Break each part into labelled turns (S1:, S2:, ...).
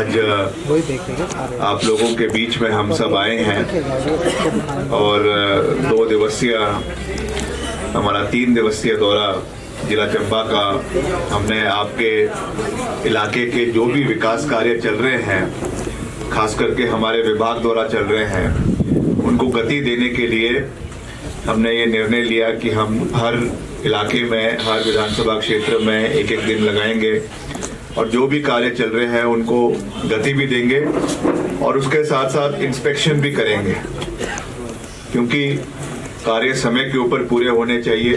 S1: आज आप लोगों के बीच में हम सब आए हैं और 2 दिवसीय हमारा 3 दिवसीय दौरा जिला चंबा का हमने आपके इलाके के जो भी विकास कार्य चल रहे हैं, खास करके हमारे विभाग द्वारा चल रहे हैं, उनको गति देने के लिए हमने ये निर्णय लिया कि हम हर इलाके में, हर विधानसभा क्षेत्र में एक एक दिन लगाएंगे और जो भी कार्य चल रहे हैं उनको गति भी देंगे और उसके साथ साथ इंस्पेक्शन भी करेंगे, क्योंकि कार्य समय के ऊपर पूरे होने चाहिए।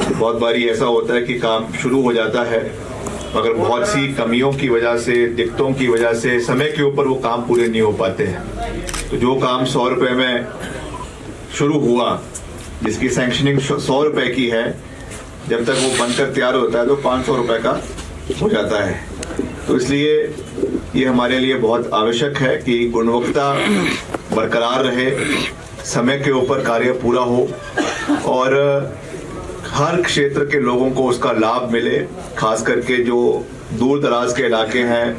S1: बहुत बारी ऐसा होता है कि काम शुरू हो जाता है मगर बहुत सी कमियों की वजह से, दिक्कतों की वजह से समय के ऊपर वो काम पूरे नहीं हो पाते हैं। तो जो काम 100 रुपए में शुरू हुआ, जिसकी सैंक्शनिंग 100 रुपए की है, जब तक वो बनकर तैयार होता है तो 500 रुपए का हो जाता है। तो इसलिए ये हमारे लिए बहुत आवश्यक है कि गुणवत्ता बरकरार रहे, समय के ऊपर कार्य पूरा हो और हर क्षेत्र के लोगों को उसका लाभ मिले। खास करके जो दूर दराज के इलाके हैं,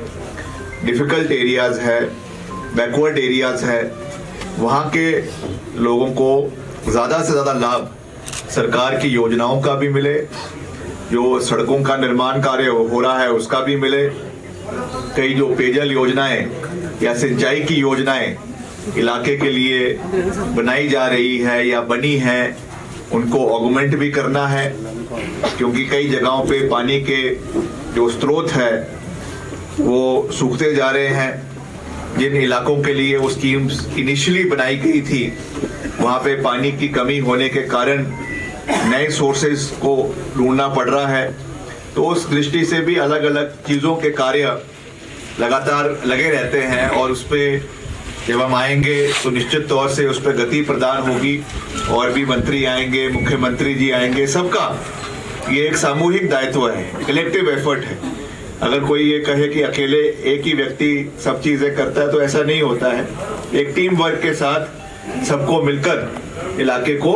S1: डिफिकल्ट एरियाज है, बैकवर्ड एरियाज है, वहाँ के लोगों को ज़्यादा से ज़्यादा लाभ सरकार की योजनाओं का भी मिले, जो सड़कों का निर्माण कार्य हो रहा है उसका भी मिले, कई जो पेयजल योजनाएं या सिंचाई की योजनाएं इलाके के लिए बनाई जा रही है या बनी है, उनको ऑगमेंट भी करना है, क्योंकि कई जगहों पे पानी के जो स्रोत है वो सूखते जा रहे हैं। जिन इलाकों के लिए वो स्कीम्स इनिशियली बनाई गई थी, वहाँ पे पानी की कमी होने के कारण नए सोर्सेज को ढूंढना पड़ रहा है। तो उस दृष्टि से भी अलग अलग चीज़ों के कार्य लगातार लगे रहते हैं और उस पर जब हम आएंगे तो निश्चित तौर से उस पर गति प्रदान होगी और भी मंत्री आएंगे, मुख्यमंत्री जी आएंगे, सबका ये एक सामूहिक दायित्व है, कलेक्टिव एफर्ट है। अगर कोई ये कहे कि अकेले एक ही व्यक्ति सब चीज़ें करता है तो ऐसा नहीं होता है। एक टीम वर्क के साथ सबको मिलकर इलाके को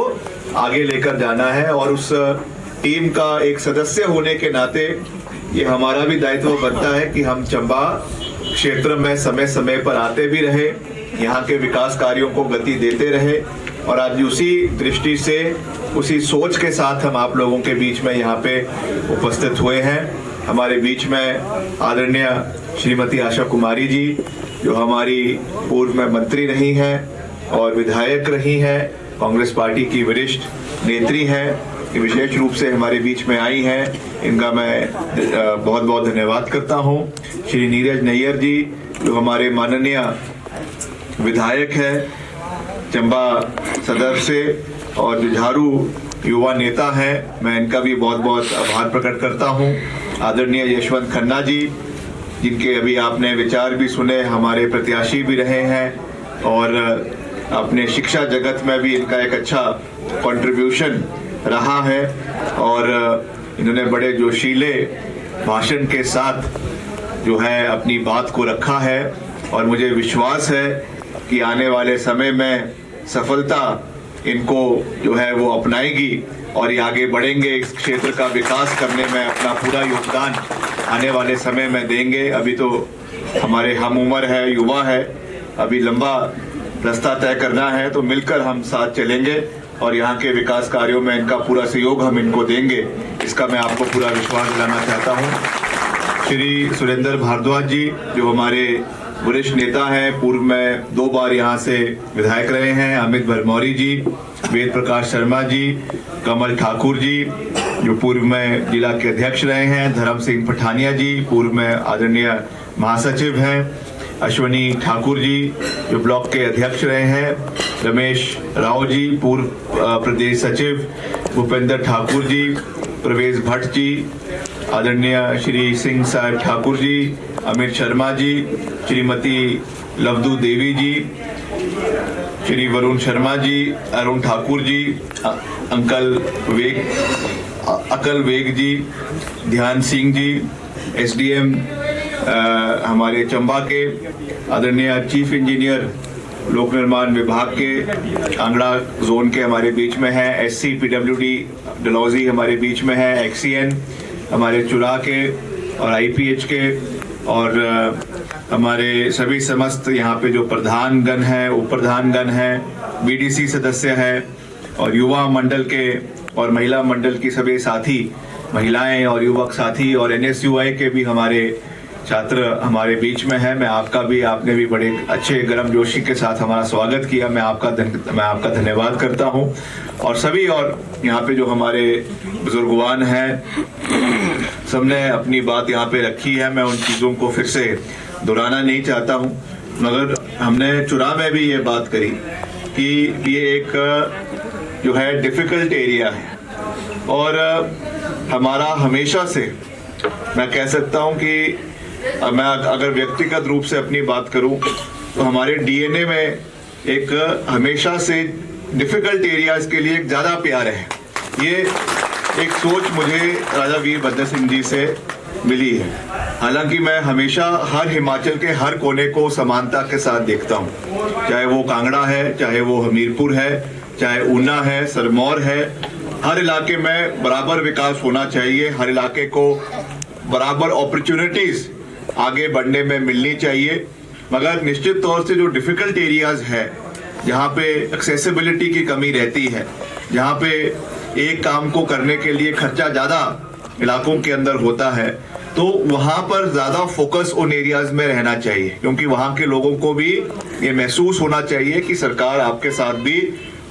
S1: आगे लेकर जाना है और उस टीम का एक सदस्य होने के नाते ये हमारा भी दायित्व बनता है कि हम चंबा क्षेत्र में समय समय पर आते भी रहे, यहाँ के विकास कार्यों को गति देते रहे और आज उसी दृष्टि से, उसी सोच के साथ हम आप लोगों के बीच में यहाँ पे उपस्थित हुए हैं। हमारे बीच में आदरणीय श्रीमती आशा कुमारी जी, जो हमारी पूर्व में मंत्री रही हैं और विधायक रही हैं, कांग्रेस पार्टी की वरिष्ठ नेत्री हैं, विशेष रूप से हमारे बीच में आई हैं, इनका मैं बहुत बहुत धन्यवाद करता हूं। श्री नीरज नैयर जी, जो हमारे माननीय विधायक हैं चंबा सदर से और जुझारू युवा नेता हैं, मैं इनका भी बहुत बहुत आभार प्रकट करता हूं। आदरणीय यशवंत खन्ना जी, जिनके अभी आपने विचार भी सुने, हमारे प्रत्याशी भी रहे हैं और अपने शिक्षा जगत में भी इनका एक अच्छा कंट्रीब्यूशन रहा है और इन्होंने बड़े जोशीले भाषण के साथ जो है अपनी बात को रखा है और मुझे विश्वास है कि आने वाले समय में सफलता इनको जो है वो अपनाएगी और ये आगे बढ़ेंगे, इस क्षेत्र का विकास करने में अपना पूरा योगदान आने वाले समय में देंगे। अभी तो हमारे हम उम्र है, युवा है, अभी लंबा रास्ता तय करना है, तो मिलकर हम साथ चलेंगे और यहाँ के विकास कार्यों में इनका पूरा सहयोग हम इनको देंगे, इसका मैं आपको पूरा विश्वास दिलाना चाहता हूँ। श्री सुरेंद्र भारद्वाज जी, जो हमारे वरिष्ठ नेता हैं, पूर्व में 2 बार यहाँ से विधायक रहे हैं, अमित भरमौरी जी, वेद प्रकाश शर्मा जी, कमल ठाकुर जी, जो पूर्व में जिला के अध्यक्ष रहे हैं, धर्म सिंह पठानिया जी, पूर्व में आदरणीय महासचिव हैं, अश्वनी ठाकुर जी, जो ब्लॉक के अध्यक्ष रहे हैं, रमेश राव जी, पूर्व प्रदेश सचिव, भूपेंद्र ठाकुर जी, प्रवेश भट्ट जी, आदरणीय श्री सिंह साहब ठाकुर जी, अमित शर्मा जी, श्रीमती लवदू देवी जी, श्री वरुण शर्मा जी, अरुण ठाकुर जी, अकल वेग जी, ध्यान सिंह जी, एसडीएम हमारे चंबा के, आदरणीय चीफ इंजीनियर लोक निर्माण विभाग के कांगड़ा जोन के हमारे बीच में है, एससी पीडब्ल्यूडी डलहौजी हमारे बीच में है, एक्सीएन हमारे चुरा के और आईपीएच के और हमारे सभी समस्त यहाँ पे जो प्रधानगण हैं, उप प्रधानगण हैं, बीडीसी सदस्य हैं और युवा मंडल के और महिला मंडल की सभी साथी, महिलाएं और युवक साथी और एनएसयूआई के भी हमारे छात्र हमारे बीच में हैं। आपने भी बड़े अच्छे गर्मजोशी के साथ हमारा स्वागत किया। मैं आपका धन्यवाद करता हूं। और सभी और यहाँ पे जो हमारे बुजुर्गवान हैं, सबने अपनी बात यहाँ पे रखी है। मैं उन चीज़ों को फिर से दोहराना नहीं चाहता हूँ, मगर हमने चुनाव में भी ये बात करी कि ये एक जो है डिफ़िकल्ट एरिया है और हमारा हमेशा से, मैं कह सकता हूँ कि मैं अगर व्यक्तिगत रूप से अपनी बात करूं तो हमारे डीएनए में एक हमेशा से डिफिकल्ट एरियाज के लिए एक ज़्यादा प्यार है। ये एक सोच मुझे राजा वीरभद्र सिंह जी से मिली है। हालांकि मैं हमेशा हर हिमाचल के हर कोने को समानता के साथ देखता हूं, चाहे वो कांगड़ा है, चाहे वो हमीरपुर है, चाहे ऊना है, सिरमौर है। हर इलाके में बराबर विकास होना चाहिए, हर इलाके को बराबर अपॉर्चुनिटीज आगे बढ़ने में मिलनी चाहिए। मगर निश्चित तौर से जो डिफिकल्ट एरियाज है, जहाँ पे एक्सेसिबिलिटी की कमी रहती है, जहाँ पे एक काम को करने के लिए खर्चा ज़्यादा इलाकों के अंदर होता है, तो वहाँ पर ज़्यादा फोकस उन एरियाज में रहना चाहिए, क्योंकि वहाँ के लोगों को भी ये महसूस होना चाहिए कि सरकार आपके साथ भी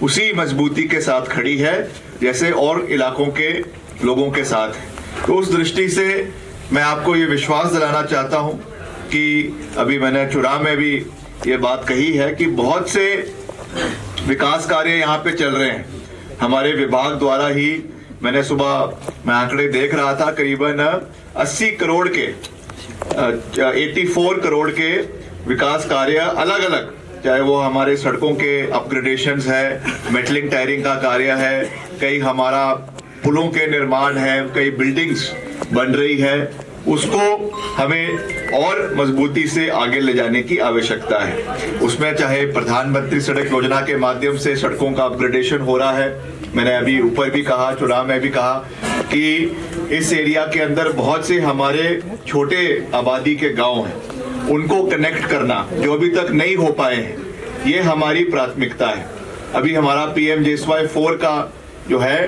S1: उसी मजबूती के साथ खड़ी है जैसे और इलाकों के लोगों के साथ है। तो उस दृष्टि से मैं आपको ये विश्वास दिलाना चाहता हूँ कि अभी मैंने चुनाव में भी ये बात कही है कि बहुत से विकास कार्य यहाँ पे चल रहे हैं हमारे विभाग द्वारा ही। मैंने सुबह मैं आंकड़े देख रहा था, करीबन 80 करोड़ के 84 करोड़ के विकास कार्य अलग अलग, चाहे वो हमारे सड़कों के अपग्रेडेशंस है, मेटलिंग टायरिंग का कार्य है, कई हमारा पुलों के निर्माण है, कई बिल्डिंग्स बन रही है, उसको हमें और मजबूती से आगे ले जाने की आवश्यकता है। उसमें चाहे प्रधानमंत्री सड़क योजना के माध्यम से सड़कों का अपग्रेडेशन हो रहा है, मैंने अभी ऊपर भी कहा, चुनाव में भी कहा कि इस एरिया के अंदर बहुत से हमारे छोटे आबादी के गांव हैं, उनको कनेक्ट करना जो अभी तक नहीं हो पाए हैं, ये हमारी प्राथमिकता है। अभी हमारा PMJSY 4 का जो है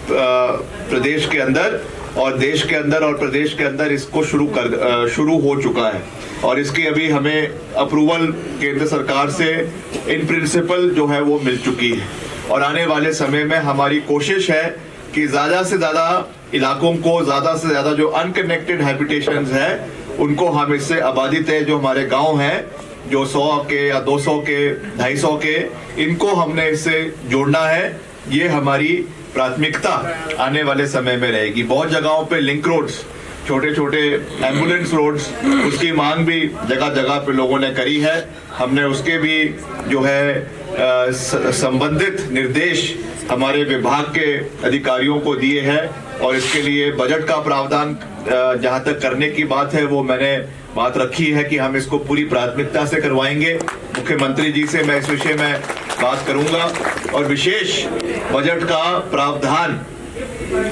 S1: प्रदेश के अंदर और देश के अंदर और प्रदेश के अंदर इसको शुरू हो चुका है और इसकी अभी हमें अप्रूवल केंद्र सरकार से इन प्रिंसिपल जो है वो मिल चुकी है। और आने वाले समय में हमारी कोशिश है कि ज़्यादा से ज़्यादा इलाकों को, ज़्यादा से ज़्यादा जो अनकनेक्टेड हैबिटेशंस है उनको हम इससे आबादित है, जो हमारे गांव हैं जो 100 के या 200 के 250 के, इनको हमने इससे जोड़ना है। ये हमारी प्राथमिकता आने वाले समय में रहेगी। बहुत जगहों पे लिंक रोड्स, छोटे छोटे एम्बुलेंस रोड्स, उसकी मांग भी जगह जगह पे लोगों ने करी है। हमने उसके भी जो है संबंधित निर्देश हमारे विभाग के अधिकारियों को दिए हैं और इसके लिए बजट का प्रावधान जहां तक करने की बात है वो मैंने बात रखी है कि हम इसको पूरी प्राथमिकता से करवाएंगे। मुख्यमंत्री जी से मैं इस विषय में बात करूंगा और विशेष बजट का प्रावधान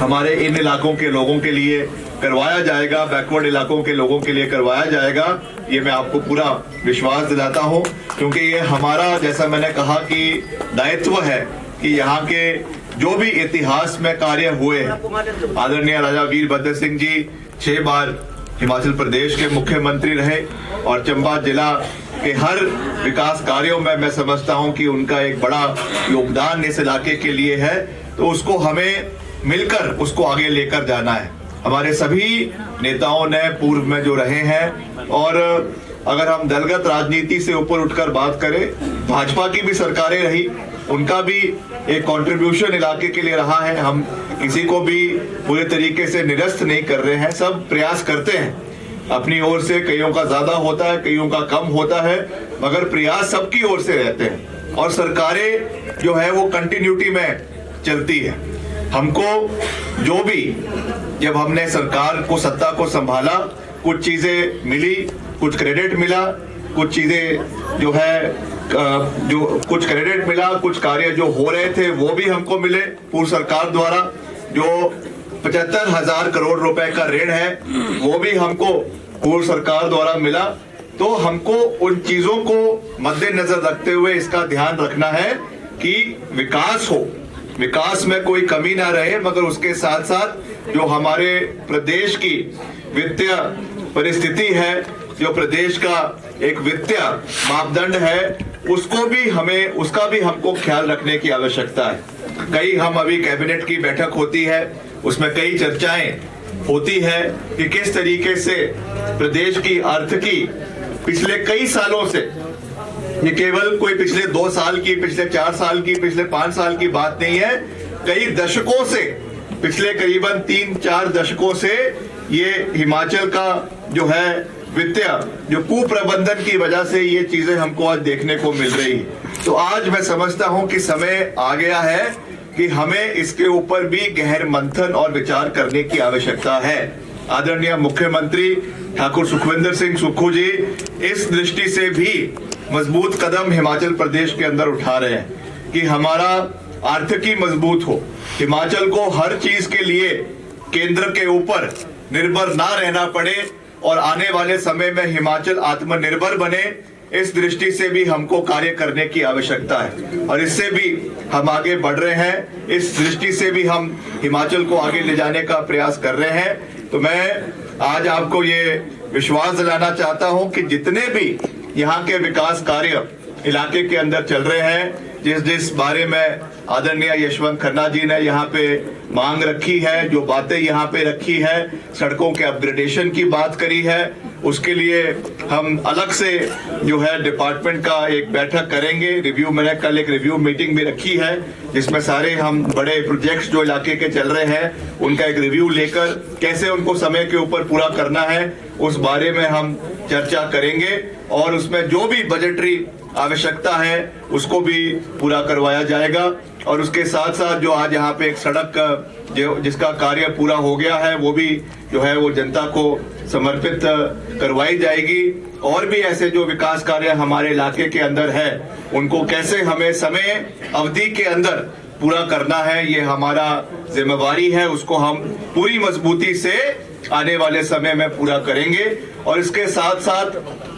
S1: हमारे इन इलाकों के लोगों के लिए करवाया जाएगा, बैकवर्ड इलाकों के लोगों के लिए करवाया जाएगा। ये मैं आपको पूरा विश्वास दिलाता हूं, क्योंकि ये हमारा, जैसा मैंने कहा कि दायित्व है कि यहाँ के जो भी इतिहास में कार्य हुए, आदरणीय राजा वीरभद्र सिंह जी 6 बार हिमाचल प्रदेश के मुख्यमंत्री रहे और चंबा जिला के हर विकास कार्यों में मैं समझता हूं कि उनका एक बड़ा योगदान इस इलाके के लिए है। तो उसको हमें मिलकर उसको आगे लेकर जाना है। हमारे सभी नेताओं ने पूर्व में जो रहे हैं, और अगर हम दलगत राजनीति से ऊपर उठकर बात करें, भाजपा की भी सरकारें रही, उनका भी एक कंट्रीब्यूशन इलाके के लिए रहा है। हम किसी को भी पूरे तरीके से निरस्त नहीं कर रहे हैं, सब प्रयास करते हैं अपनी ओर से। कईयों का ज्यादा होता है, कईयों का कम होता है, मगर प्रयास सबकी ओर से रहते हैं और सरकारें जो है वो कंटिन्यूटी में चलती है। हमको जो भी, जब हमने सरकार को, सत्ता को संभाला, कुछ चीजें मिली, कुछ क्रेडिट मिला, कुछ चीजें जो है जो कुछ क्रेडिट मिला, कुछ कार्य जो हो रहे थे वो भी हमको मिले पूर्व सरकार द्वारा। जो 75,000 करोड़ रुपए का ऋण है वो भी हमको पूर्व सरकार द्वारा मिला, तो हमको उन चीजों को मद्देनजर रखते हुए इसका ध्यान रखना है कि विकास हो, विकास में कोई कमी ना रहे, मगर उसके साथ साथ जो हमारे प्रदेश की वित्तीय परिस्थिति है, जो प्रदेश का एक वित्तीय मापदंड है, उसका भी हमको ख्याल रखने की आवश्यकता है। हम अभी कैबिनेट की बैठक होती है, उसमें कई चर्चाएं होती है कि किस तरीके से प्रदेश की आर्थिकी पिछले कई सालों से, ये केवल कोई पिछले 2 साल की, पिछले 4 साल की, पिछले 5 साल की बात नहीं है, कई दशकों से, पिछले करीबन 3-4 दशकों से ये हिमाचल का जो है वित्तीय जो कुप्रबंधन की वजह से ये चीजें हमको आज देखने को मिल रही है। तो आज मैं समझता हूं कि समय आ गया है कि हमें इसके ऊपर भी गहन मंथन और विचार करने की आवश्यकता है। आदरणीय मुख्यमंत्री ठाकुर सुखविंदर सिंह सुक्खू जी इस दृष्टि से भी मजबूत कदम हिमाचल प्रदेश के अंदर उठा रहे हैं कि हमारा आर्थिकी मजबूत हो, हिमाचल को हर चीज के लिए केंद्र के ऊपर निर्भर ना रहना पड़े और आने वाले समय में हिमाचल आत्मनिर्भर बने। इस दृष्टि से भी हमको कार्य करने की आवश्यकता है और इससे भी हम आगे बढ़ रहे हैं। इस दृष्टि से भी हम हिमाचल को आगे ले जाने का प्रयास कर रहे हैं। तो मैं आज आपको ये विश्वास दिलाना चाहता हूं कि जितने भी यहाँ के विकास कार्य इलाके के अंदर चल रहे हैं, जिस बारे में आदरणीय यशवंत खन्ना जी ने यहाँ पे मांग रखी है, जो बातें यहाँ पे रखी है, सड़कों के अपग्रेडेशन की बात करी है, उसके लिए हम अलग से जो है डिपार्टमेंट का एक बैठक करेंगे। मैंने कल एक रिव्यू मीटिंग भी रखी है जिसमें सारे हम बड़े प्रोजेक्ट्स जो इलाके के चल रहे हैं उनका एक रिव्यू लेकर कैसे उनको समय के ऊपर पूरा करना है उस बारे में हम चर्चा करेंगे और उसमें जो भी बजटरी आवश्यकता है उसको भी पूरा करवाया जाएगा। और उसके साथ साथ जो आज यहाँ पे एक सड़क जिसका कार्य पूरा हो गया है वो भी जो है वो जनता को समर्पित करवाई जाएगी। और भी ऐसे जो विकास कार्य हमारे इलाके के अंदर है उनको कैसे हमें समय अवधि के अंदर पूरा करना है, ये हमारा जिम्मेवारी है, उसको हम पूरी मजबूती से आने वाले समय में पूरा करेंगे। और इसके साथ साथ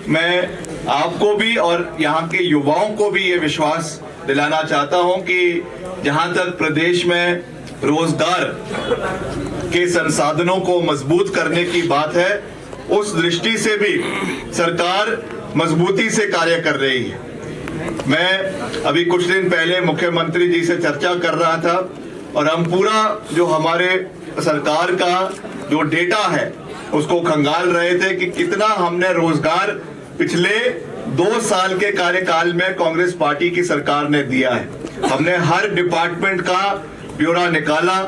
S1: मैं आपको भी और यहाँ के युवाओं को भी ये विश्वास दिलाना चाहता हूँ कि जहाँ तक प्रदेश में रोजगार के संसाधनों को मजबूत करने की बात है, उस दृष्टि से भी सरकार मजबूती से कार्य कर रही है। मैं अभी कुछ दिन पहले मुख्यमंत्री जी से चर्चा कर रहा था और हम पूरा जो हमारे सरकार का जो डेटा है उसको खंगाल रहे थे कि कितना हमने रोजगार पिछले 2 साल के कार्यकाल में कांग्रेस पार्टी की सरकार ने दिया है। हमने हर डिपार्टमेंट का ब्यौरा निकाला,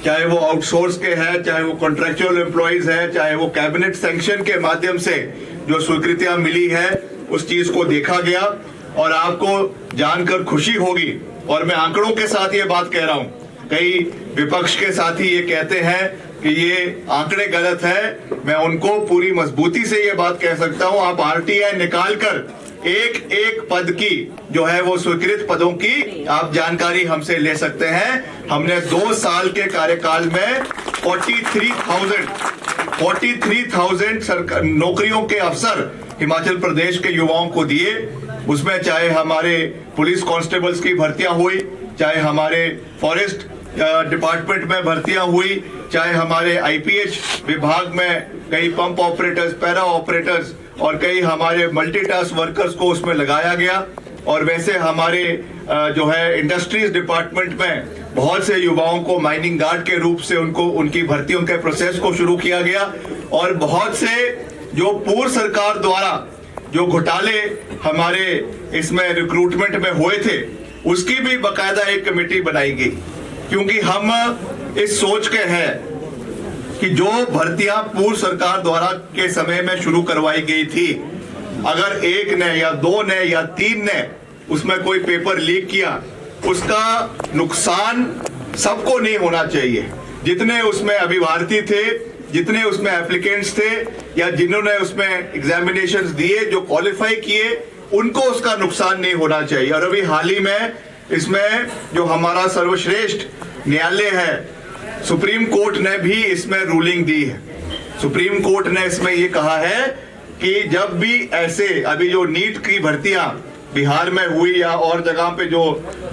S1: चाहे वो आउटसोर्स के हैं, चाहे वो कॉन्ट्रेक्चुअल एम्प्लॉइज है, चाहे वो कैबिनेट सैंक्शन के माध्यम से जो स्वीकृतियां मिली है उस चीज को देखा गया। और आपको जानकर खुशी होगी और मैं आंकड़ों के साथ ये बात कह रहा हूं, कई विपक्ष के साथी ये कहते हैं कि ये आंकड़े गलत है, मैं उनको पूरी मजबूती से ये बात कह सकता हूं, आप आरटीआई निकालकर एक एक पद की जो है वो स्वीकृत पदों की आप जानकारी हमसे ले सकते हैं। हमने 2 साल के कार्यकाल में 43,000 सरकार नौकरियों के अवसर हिमाचल प्रदेश के युवाओं को दिए। उसमें चाहे हमारे पुलिस कांस्टेबल्स की भर्तियां हुई, चाहे हमारे फॉरेस्ट डिपार्टमेंट में भर्तियां हुई, चाहे हमारे आईपीएच विभाग में कई पंप ऑपरेटर्स, पैरा ऑपरेटर्स और कई हमारे मल्टीटास्क वर्कर्स को उसमें लगाया गया। और वैसे हमारे जो है इंडस्ट्रीज डिपार्टमेंट में बहुत से युवाओं को माइनिंग गार्ड के रूप से उनकी भर्तियों के प्रोसेस को शुरू किया गया। और बहुत से जो पूर्व सरकार द्वारा जो घोटाले हमारे इसमें रिक्रूटमेंट में हुए थे उसकी भी बकायदा एक कमेटी बनाई गई, क्योंकि हम इस सोच के हैं कि जो भर्तियां पूर्व सरकार द्वारा के समय में शुरू करवाई गई थी, अगर 1 ने या 2 ने या 3 ने उसमें कोई पेपर लीक किया, उसका नुकसान सबको नहीं होना चाहिए। जितने उसमें अभिभाषी थे, जितने उसमें एप्लीकेंट्स थे या जिन्होंने उसमें एग्जामिनेशंस दिए, जो क्वालिफाई किए, उनको उसका नुकसान नहीं होना चाहिए। और अभी हाल ही में इसमें जो हमारा सर्वश्रेष्ठ न्यायालय है, सुप्रीम कोर्ट ने भी इसमें रूलिंग दी है सुप्रीम कोर्ट ने इसमें ये कहा है कि जब भी ऐसे अभी जो नीट की भर्तियां बिहार में हुई या और जगह पे जो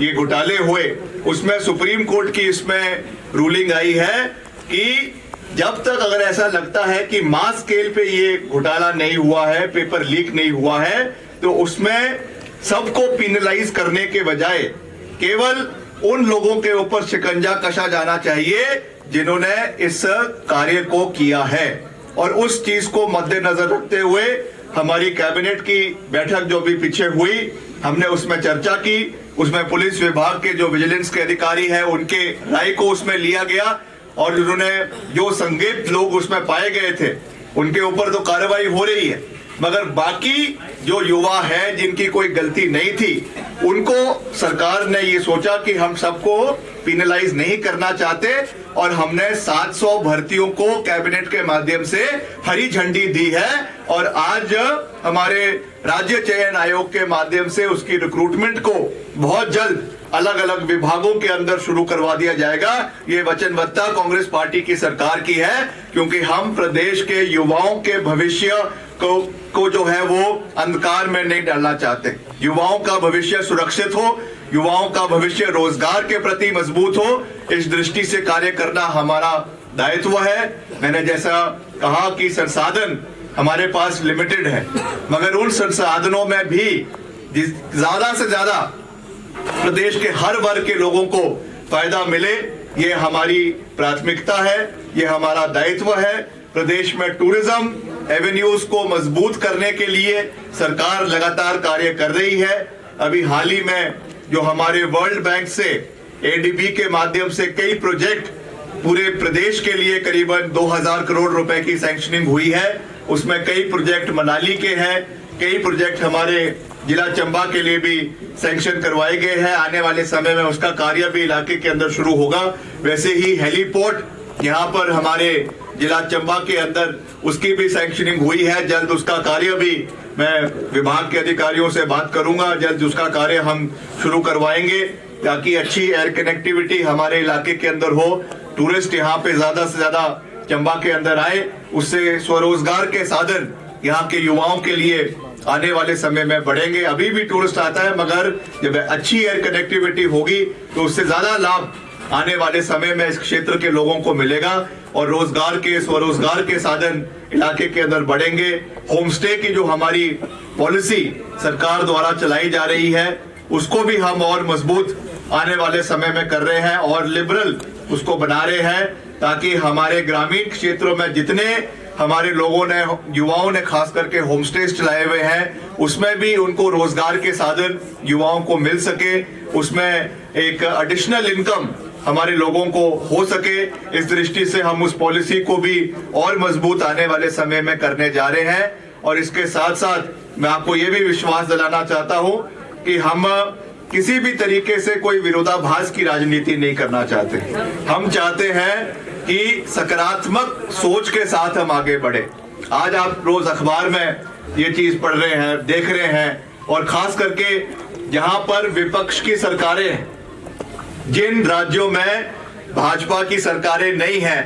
S1: ये घोटाले हुए, उसमें सुप्रीम कोर्ट की इसमें रूलिंग आई है कि जब तक अगर ऐसा लगता है कि मास स्केल पे ये घोटाला नहीं हुआ है, पेपर लीक नहीं हुआ है, तो उसमें सबको पिनलाइज करने के बजाय केवल उन लोगों के ऊपर शिकंजा कसा जाना चाहिए जिन्होंने इस कार्य को किया है। और उस चीज को मद्देनजर रखते हुए हमारी कैबिनेट की बैठक जो भी पीछे हुई, हमने उसमें चर्चा की। उसमें पुलिस विभाग के जो विजिलेंस के अधिकारी हैं उनके राय को उसमें लिया गया और उन्होंने जो संदिग्ध लोग उसमें पाए गए थे उनके ऊपर तो कार्रवाई हो रही है, मगर बाकी जो युवा है जिनकी कोई गलती नहीं थी उनको सरकार ने ये सोचा कि हम सबको पिनलाइज नहीं करना चाहते और हमने 700 भर्तियों को कैबिनेट के माध्यम से हरी झंडी दी है और आज हमारे राज्य चयन आयोग के माध्यम से उसकी रिक्रूटमेंट को बहुत जल्द अलग अलग विभागों के अंदर शुरू करवा दिया जाएगा। ये वचनबद्धता कांग्रेस पार्टी की सरकार की है, क्योंकि हम प्रदेश के युवाओं के भविष्य को जो है वो अंधकार में नहीं डालना चाहते। युवाओं का भविष्य सुरक्षित हो, युवाओं का भविष्य रोजगार के प्रति मजबूत हो, इस दृष्टि से कार्य करना हमारा दायित्व है। मैंने जैसा कहा कि संसाधन हमारे पास लिमिटेड है, मगर उन संसाधनों में भी ज्यादा से ज्यादा प्रदेश के हर वर्ग के लोगों को फायदा मिले, ये हमारी प्राथमिकता है, ये हमारा दायित्व है। प्रदेश में टूरिज्म एवेन्यूज को मजबूत करने के लिए सरकार लगातार कार्य कर रही है। अभी हाल ही में जो हमारे वर्ल्ड बैंक से एडीबी के माध्यम से कई प्रोजेक्ट पूरे प्रदेश के लिए करीबन 2000 करोड़ रुपए की सैंक्शनिंग हुई है। उसमें कई प्रोजेक्ट मनाली के हैं, कई प्रोजेक्ट हमारे जिला चंबा के लिए भी सैंक्शन करवाए गए हैं। आने वाले समय में उसका कार्य भी इलाके के अंदर शुरू होगा। वैसे ही हेलीपोर्ट यहाँ पर हमारे जिला चंबा के अंदर उसकी भी सैंक्शनिंग हुई है। जल्द उसका कार्य भी मैं विभाग के अधिकारियों से बात करूंगा, जल्द उसका कार्य हम शुरू करवाएंगे ताकि अच्छी एयर कनेक्टिविटी हमारे इलाके के अंदर हो, टूरिस्ट यहाँ पे ज्यादा से ज्यादा चंबा के अंदर आए, उससे स्वरोजगार के साधन यहाँ के युवाओं के लिए आने वाले समय में बढ़ेंगे। अभी भी टूरिस्ट आता है, मगर जब अच्छी एयर कनेक्टिविटी होगी तो उससे ज्यादा लाभ आने वाले समय में इस क्षेत्र के लोगों को मिलेगा और रोजगार के स्वरोजगार के साधन इलाके के अंदर बढ़ेंगे। होम स्टे की जो हमारी पॉलिसी सरकार द्वारा चलाई जा रही है उसको भी हम और मजबूत आने वाले समय में कर रहे हैं और लिबरल उसको बना रहे हैं, ताकि हमारे ग्रामीण क्षेत्रों में जितने हमारे लोगों ने, युवाओं ने खास करके होम स्टे चलाए हुए हैं, उसमें भी उनको रोजगार के साधन युवाओं को मिल सके, उसमें एक एडिशनल इनकम हमारे लोगों को हो सके। इस दृष्टि से हम उस पॉलिसी को भी और मजबूत आने वाले समय में करने जा रहे हैं। और इसके साथ साथ मैं आपको ये भी विश्वास दिलाना चाहता हूं कि हम किसी भी तरीके से कोई विरोधाभास की राजनीति नहीं करना चाहते। हम चाहते हैं कि सकारात्मक सोच के साथ हम आगे बढ़े। आज आप रोज अखबार में ये चीज पढ़ रहे हैं, देख रहे हैं, और खास करके जहां पर विपक्ष की सरकारें हैं, जिन राज्यों में भाजपा की सरकारें नहीं हैं,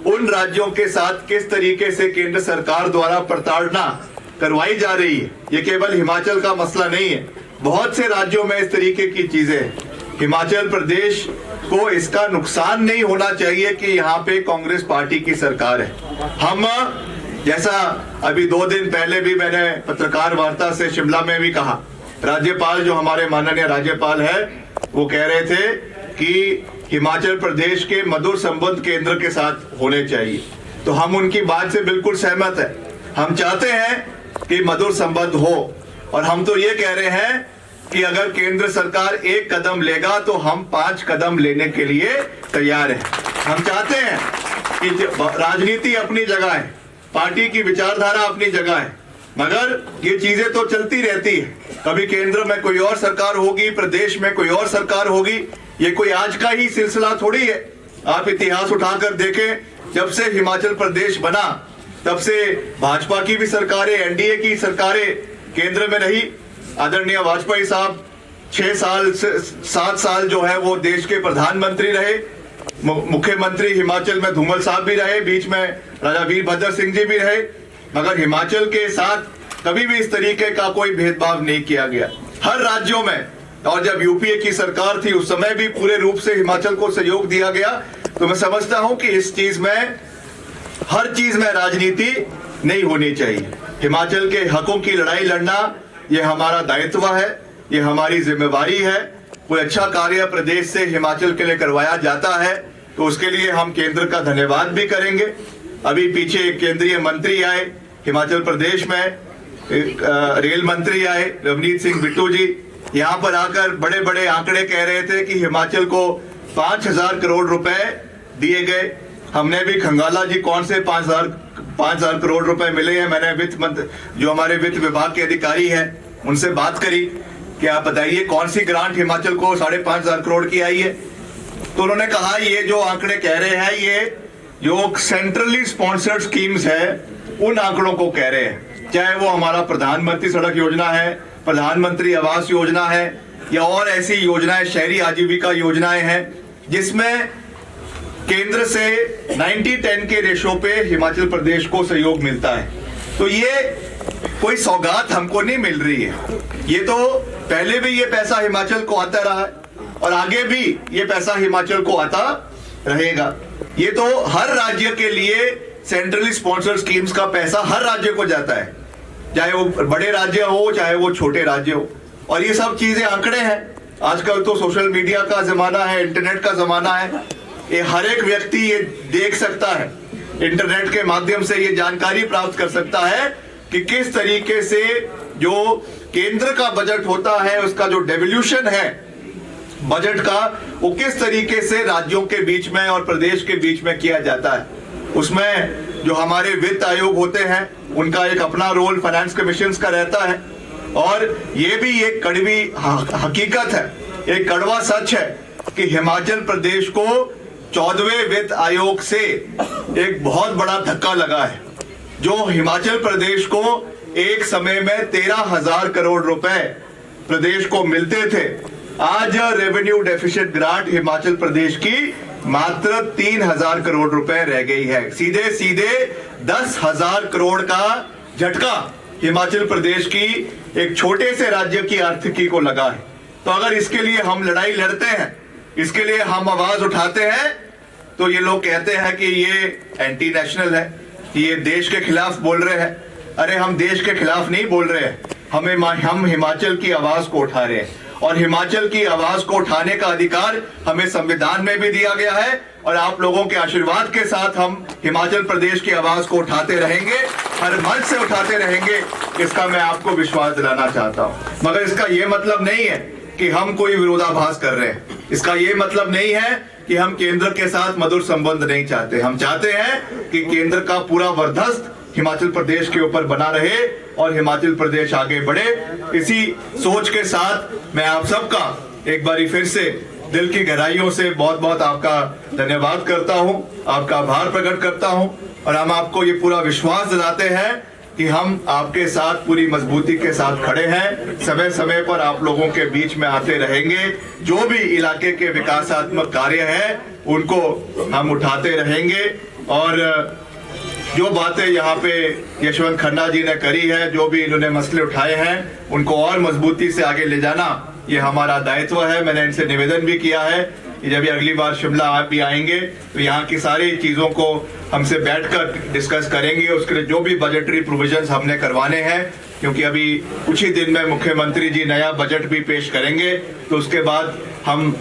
S1: उन राज्यों के साथ किस तरीके से केंद्र सरकार द्वारा प्रताड़ना करवाई जा रही है। ये केवल हिमाचल का मसला नहीं है, बहुत से राज्यों में इस तरीके की चीजें हैं। हिमाचल प्रदेश को इसका नुकसान नहीं होना चाहिए कि यहाँ पे कांग्रेस पार्टी की सरकार है। हम जैसा अभी 2 दिन पहले भी मैंने पत्रकार वार्ता से शिमला में भी कहा, राज्यपाल जो हमारे माननीय राज्यपाल है वो कह रहे थे कि हिमाचल प्रदेश के मधुर संबंध केंद्र के साथ होने चाहिए, तो हम उनकी बात से बिल्कुल सहमत है। हम चाहते हैं कि मधुर संबंध हो, और हम तो ये कह रहे हैं कि अगर केंद्र सरकार 1 कदम लेगा तो हम 5 कदम लेने के लिए तैयार हैं। हम चाहते हैं कि राजनीति अपनी जगह है, पार्टी की विचारधारा अपनी जगह है, मगर ये चीजें तो चलती रहती है। कभी केंद्र में कोई और सरकार होगी, प्रदेश में कोई और सरकार होगी। ये कोई आज का ही सिलसिला थोड़ी है। आप इतिहास उठाकर देखें, जब से हिमाचल प्रदेश बना तब से भाजपा की भी सरकारें, एनडीए की सरकारें केंद्र में रही। आदरणीय वाजपेयी साहब 6 साल से 7 साल जो है वो देश के प्रधानमंत्री रहे। मुख्यमंत्री हिमाचल में धूमल साहब भी रहे, बीच में राजा वीरभद्र सिंह जी भी रहे, मगर हिमाचल के साथ कभी भी इस तरीके का कोई भेदभाव नहीं किया गया। हर राज्यों में, और जब यूपीए की सरकार थी उस समय भी पूरे रूप से हिमाचल को सहयोग दिया गया। तो मैं समझता हूं कि इस चीज में, हर चीज में राजनीति नहीं होनी चाहिए। हिमाचल के हकों की लड़ाई लड़ना ये हमारा दायित्व है, ये हमारी जिम्मेवारी है। कोई अच्छा कार्य प्रदेश से हिमाचल के लिए करवाया जाता है तो उसके लिए हम केंद्र का धन्यवाद भी करेंगे। अभी पीछे एक केंद्रीय मंत्री आए हिमाचल प्रदेश में, रेल मंत्री आए रवनीत सिंह बिट्टू जी, यहाँ पर आकर बड़े बड़े आंकड़े कह रहे थे कि हिमाचल को 5,000 करोड़ रुपए दिए गए। हमने भी खंगाला जी कौन से 5,000 करोड़ रुपए मिले हैं। मैंने वित्त मंत्री, जो हमारे वित्त विभाग के अधिकारी हैं, उनसे बात करी कि आप बताइए कौन सी ग्रांट हिमाचल को 5,500 करोड़ की आई है। तो उन्होंने कहा ये जो आंकड़े कह रहे हैं ये जो सेंट्रली स्पॉन्सर्ड स्कीम्स है उन आंकड़ों को कह रहे हैं, चाहे वो हमारा प्रधानमंत्री सड़क योजना है, प्रधानमंत्री आवास योजना है, या और ऐसी योजनाएं, शहरी आजीविका योजनाएं हैं जिसमें केंद्र से 90-10 के रेशो पे हिमाचल प्रदेश को सहयोग मिलता है। तो ये कोई सौगात हमको नहीं मिल रही है, ये तो पहले भी ये पैसा हिमाचल को आता रहा है और आगे भी ये पैसा हिमाचल को आता रहेगा। ये तो हर राज्य के लिए सेंट्रली स्पॉन्सर्ड स्कीम्स का पैसा हर राज्य को जाता है, चाहे वो बड़े राज्य हो चाहे वो छोटे राज्य हो। और ये सब चीजें आंकड़े हैं। आजकल तो सोशल मीडिया का जमाना है, इंटरनेट का जमाना है, ये हर एक व्यक्ति ये देख सकता है, इंटरनेट के माध्यम से ये जानकारी प्राप्त कर सकता है कि किस तरीके से जो केंद्र का बजट होता है उसका जो डेवल्यूशन है बजट का, वो किस तरीके से राज्यों के बीच में और प्रदेश के बीच में किया जाता है। उसमें जो हमारे वित्त आयोग होते हैं उनका एक अपना रोल फाइनेंस कमीशन का रहता है। और ये भी एक कड़वी हकीकत है, एक कड़वा सच है कि हिमाचल प्रदेश को 14वें वित्त आयोग से एक बहुत बड़ा धक्का लगा है। जो हिमाचल प्रदेश को एक समय में 13,000 करोड़ रुपए प्रदेश को मिलते थे, आज revenue deficit grant Himachal Pradesh की मात्र 3,000 करोड़ रुपए रह गई है। सीधे सीधे 10,000 करोड़ का झटका हिमाचल प्रदेश की एक छोटे से राज्य की आर्थिकी को लगा है। तो अगर इसके लिए हम लड़ाई लड़ते हैं, इसके लिए हम आवाज उठाते हैं, तो ये लोग कहते हैं कि ये एंटी नेशनल है, ये देश के खिलाफ बोल रहे हैं। अरे हम देश के खिलाफ नहीं बोल रहे हैं, हम हिमाचल की आवाज को उठा रहे हैं और हिमाचल की आवाज को उठाने का अधिकार हमें संविधान में भी दिया गया है। और आप लोगों के आशीर्वाद के साथ हम हिमाचल प्रदेश की आवाज को उठाते रहेंगे, हर मंच से उठाते रहेंगे, इसका मैं आपको विश्वास दिलाना चाहता हूं। मगर इसका यह मतलब नहीं है कि हम कोई विरोधाभास कर रहे हैं, इसका ये मतलब नहीं है कि हम केंद्र के साथ मधुर संबंध नहीं चाहते। हम चाहते हैं कि केंद्र का पूरा वर्चस्व हिमाचल प्रदेश के ऊपर बना रहे और हिमाचल प्रदेश आगे बढ़े। इसी सोच के साथ मैं आप सबका एक बारी फिर से दिल की गहराइयों से बहुत बहुत आपका धन्यवाद करता हूं, आपका आभार प्रकट करता हूं। और हम आपको ये पूरा विश्वास दिलाते हैं कि हम आपके साथ पूरी मजबूती के साथ खड़े हैं, समय समय पर आप लोगों के बीच में आते रहेंगे। जो भी इलाके के विकासात्मक कार्य हैं उनको हम उठाते रहेंगे। और जो बातें यहाँ पे यशवंत खन्ना जी ने करी है, जो भी इन्होंने मसले उठाए हैं, उनको और मजबूती से आगे ले जाना ये हमारा दायित्व है। मैंने इनसे निवेदन भी किया है कि जब ये अगली बार शिमला आप भी आएंगे तो यहाँ की सारी चीजों को हमसे बैठकर डिस्कस करेंगे। उसके लिए जो भी बजटरी प्रोविजंस हमने करवाने हैं, क्योंकि अभी कुछ ही दिन में मुख्यमंत्री जी नया बजट भी पेश करेंगे, तो उसके बाद हम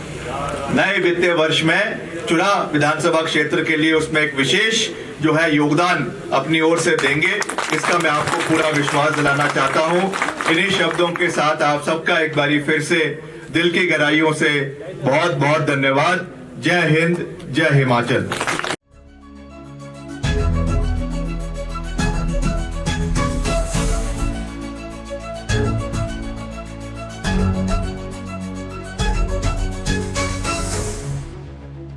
S1: नए वित्तीय वर्ष में चुनाव विधानसभा क्षेत्र के लिए उसमें एक विशेष जो है योगदान अपनी ओर से देंगे। इसका मैं आपको पूरा विश्वास दिलाना चाहता हूं। इन्हीं शब्दों के साथ आप सबका एक बारी फिर से दिल की गहराइयों से बहुत बहुत धन्यवाद। जय हिंद, जय हिमाचल।